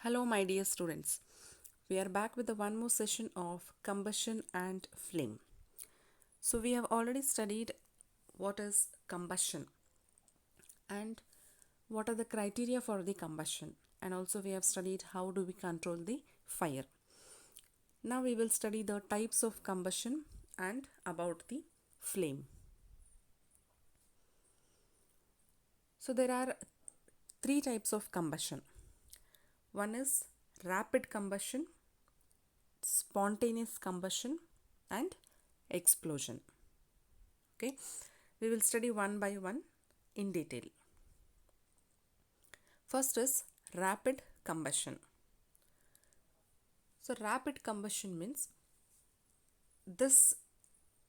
Hello, my dear students. We are back with the one more session of combustion and flame. So, we have already studied what is combustion and what are the criteria for the combustion, and also we have studied how do we control the fire. Now, we will study the types of combustion and about the flame. So, there are three types of combustion. One is rapid combustion, spontaneous combustion, and explosion. Okay, we will study one by one in detail. First is rapid combustion. So rapid combustion means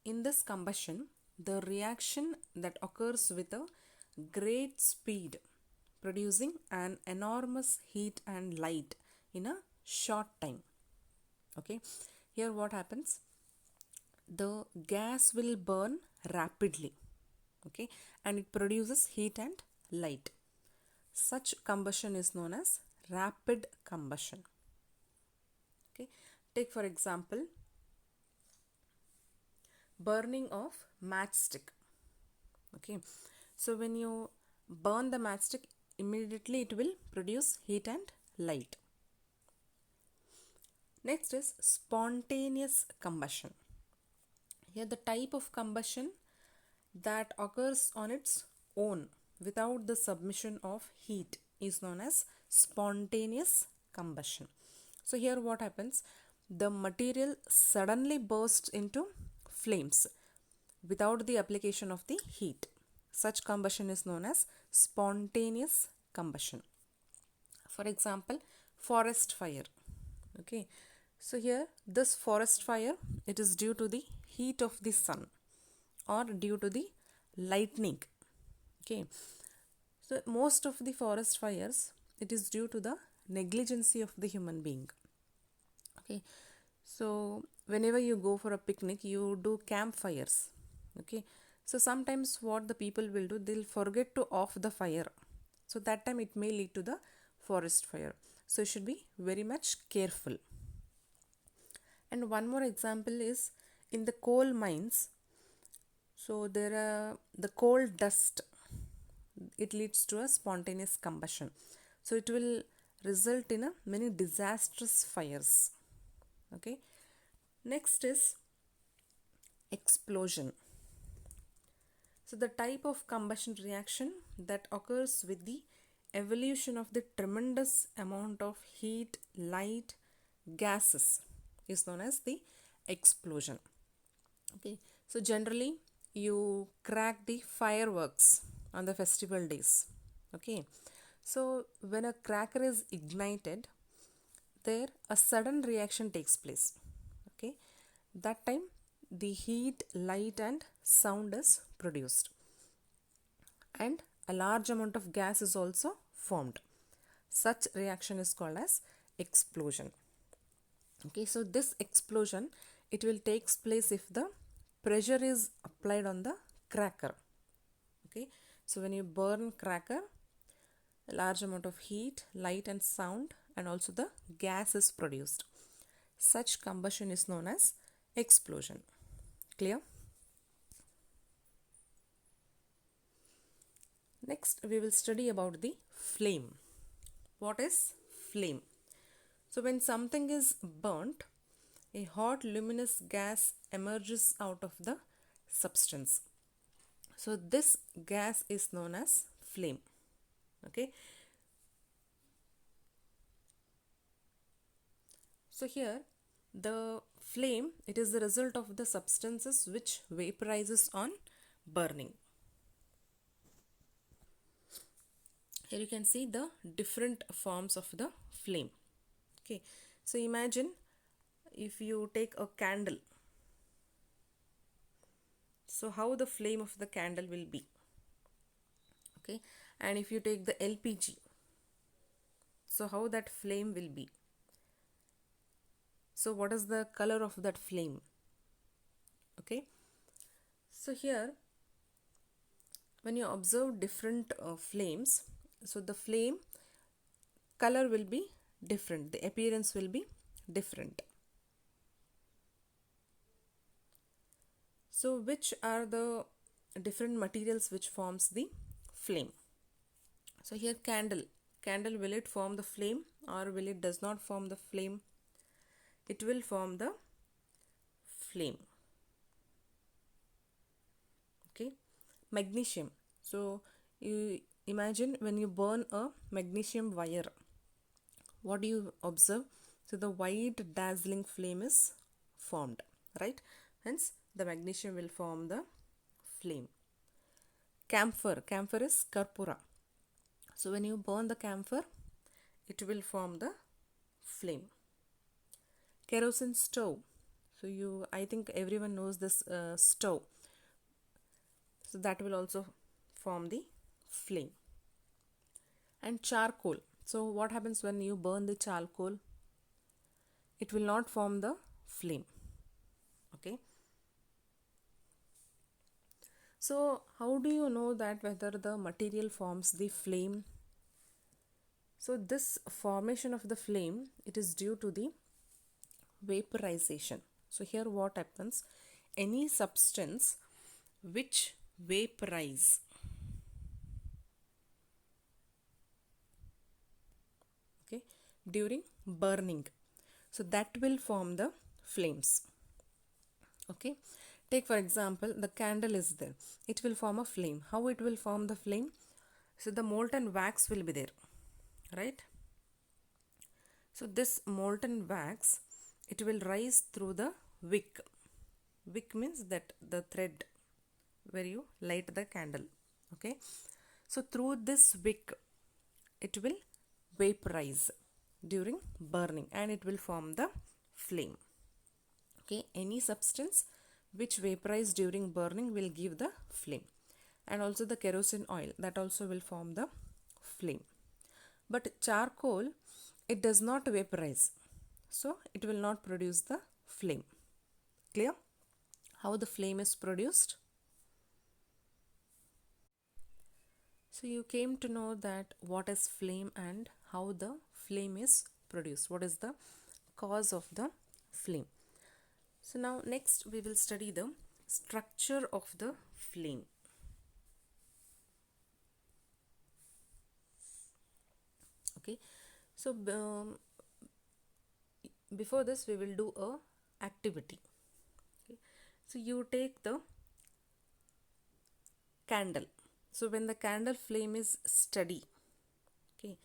in this combustion the reaction that occurs with a great speed, producing an enormous heat and light in a short time. Okay, here what happens, the gas will burn rapidly, okay, and it produces heat and light. Such combustion is known as rapid combustion. Okay, take for example burning of matchstick. Okay, so when you burn the matchstick, immediately it will produce heat and light. Next is spontaneous combustion. Here the type of combustion that occurs on its own without the submission of heat is known as spontaneous combustion. So here what happens, the material suddenly bursts into flames without the application of the heat. Such combustion is known as spontaneous combustion. For example, forest fire. Okay, so here this forest fire, it is due to the heat of the sun or due to the lightning. Okay, so most of the forest fires, it is due to the negligence of the human being. Okay, so whenever you go for a picnic, you do campfires. Okay, so sometimes what the people will do, they'll forget to off the fire, so that time it may lead to the forest fire. So you should be very much careful. And one more example is in the coal mines. So there are the coal dust, it leads to a spontaneous combustion, so it will result in a many disastrous fires. Okay, next is explosion. So the type of combustion reaction that occurs with the evolution of the tremendous amount of heat, light, gases is known as the explosion. Okay, so generally you crack the fireworks on the festival days. Okay, so when a cracker is ignited, there a sudden reaction takes place. Okay, that time the heat, light and sound is produced, and a large amount of gas is also formed. Such reaction is called as explosion. Okay, so this explosion, it will takes place if the pressure is applied on the cracker. Okay, so when you burn cracker, a large amount of heat, light and sound and also the gas is produced. Such combustion is known as explosion. Clear? Next we will study about the flame. What is flame? So when something is burnt, a hot luminous gas emerges out of the substance. So this gas is known as flame. Okay, so here the flame, it is the result of the substances which vaporizes on burning. Here you can see the different forms of the flame. Okay, so imagine if you take a candle, so how the flame of the candle will be. Okay, and if you take the LPG, so how that flame will be. So what is the color of that flame? Okay, so here when you observe different flames, so the flame color will be different. The appearance will be different. So which are the different materials which forms the flame? So here candle, will it form the flame or will it does not form the flame? It will form the flame. Okay. Magnesium. So you imagine when you burn a magnesium wire, what do you observe? So the white dazzling flame is formed, right? Hence the magnesium will form the flame. Camphor is curpura. So when you burn the camphor, it will form the flame. Kerosene stove. So I think everyone knows this stove. So that will also form the flame. And charcoal. So what happens when you burn the charcoal? It will not form the flame. Okay. So how do you know that whether the material forms the flame? So this formation of the flame, it is due to the vaporization. So here what happens? Any substance which vaporize, okay, during burning, so that will form the flames. Okay, take for example the candle is there, it will form a flame. How it will form the flame? So the molten wax will be there, right? So this molten wax, it will rise through the wick. Wick means that the thread where you light the candle. Okay, so through this wick it will vaporize during burning and it will form the flame. Okay, any substance which vaporize during burning will give the flame. And also the kerosene oil, that also will form the flame. But charcoal, it does not vaporize, so it will not produce the flame. Clear? How the flame is produced? So you came to know that what is flame and how the flame is produced. What is the cause of the flame? So now next we will study the structure of the flame. Okay, so before this we will do a activity. Okay, so you take the candle. So when the candle flame is steady, okay,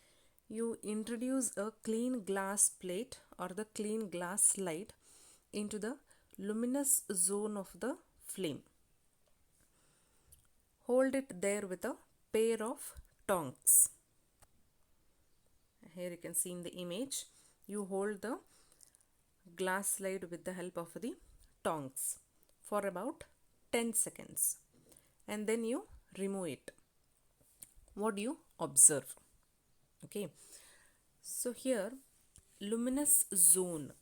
you introduce a clean glass plate or the clean glass slide into the luminous zone of the flame. Hold it there with a pair of tongs. Here you can see in the image, you hold the glass slide with the help of the tongs for about 10 seconds and then you remove it. What do you observe? Okay, so here luminous zone.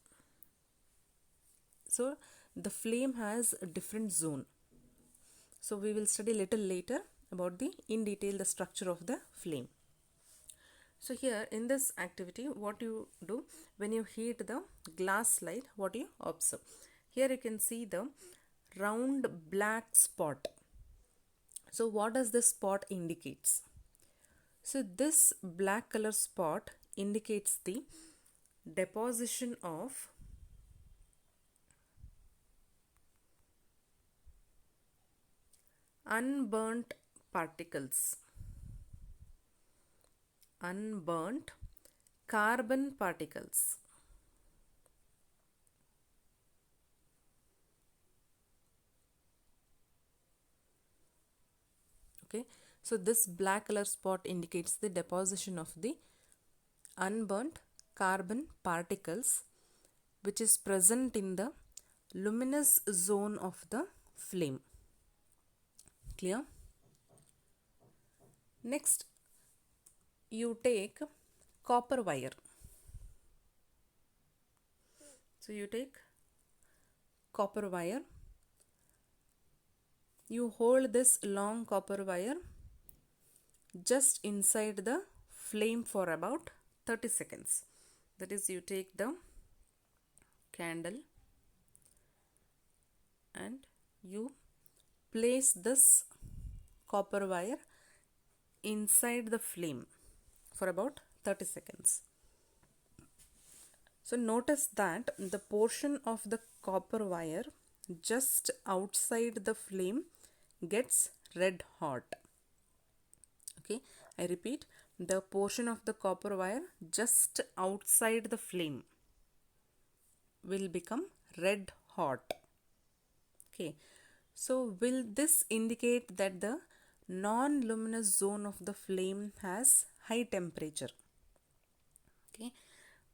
So the flame has a different zone. So we will study little later about the in detail the structure of the flame. So here in this activity, what you do when you heat the glass slide, what you observe? Here you can see the round black spot. So what does this spot indicates? So this black color spot indicates the deposition of unburnt particles, unburnt carbon particles. Okay, so this black color spot indicates the deposition of the unburnt carbon particles which is present in the luminous zone of the flame. Clear? Next, you take copper wire. So you take copper wire. You hold this long copper wire just inside the flame for about 30 seconds. That is, you take the candle and you place this copper wire inside the flame for about 30 seconds. So notice that the portion of the copper wire just outside the flame gets red hot. Okay, I repeat, the portion of the copper wire just outside the flame will become red hot. Okay, so will this indicate that the non-luminous zone of the flame has high temperature? Okay,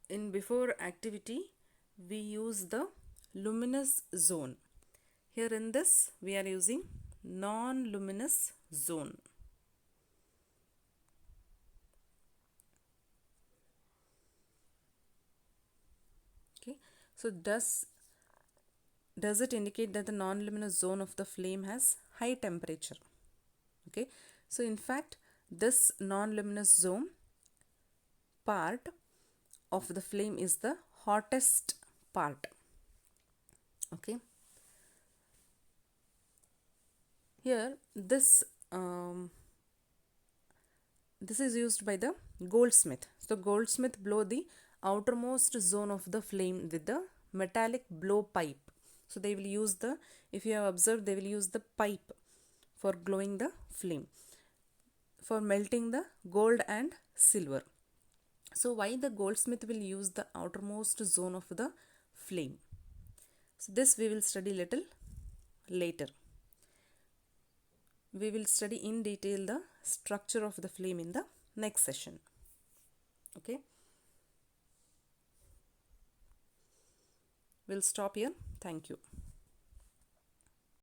in before activity we use the luminous zone. Here in this we are using non-luminous zone. Okay, so does it indicate that the non-luminous zone of the flame has high temperature? Okay, so in fact this non-luminous zone part of the flame is the hottest part. Okay, here this is used by the goldsmith. So goldsmith blow the outermost zone of the flame with the metallic blow pipe. So they will use the, if you have observed, they will use the pipe for glowing the flame, for melting the gold and silver. So why the goldsmith will use the outermost zone of the flame? So this we will study little later. We will study in detail the structure of the flame in the next session. Okay, we'll stop here. Thank you.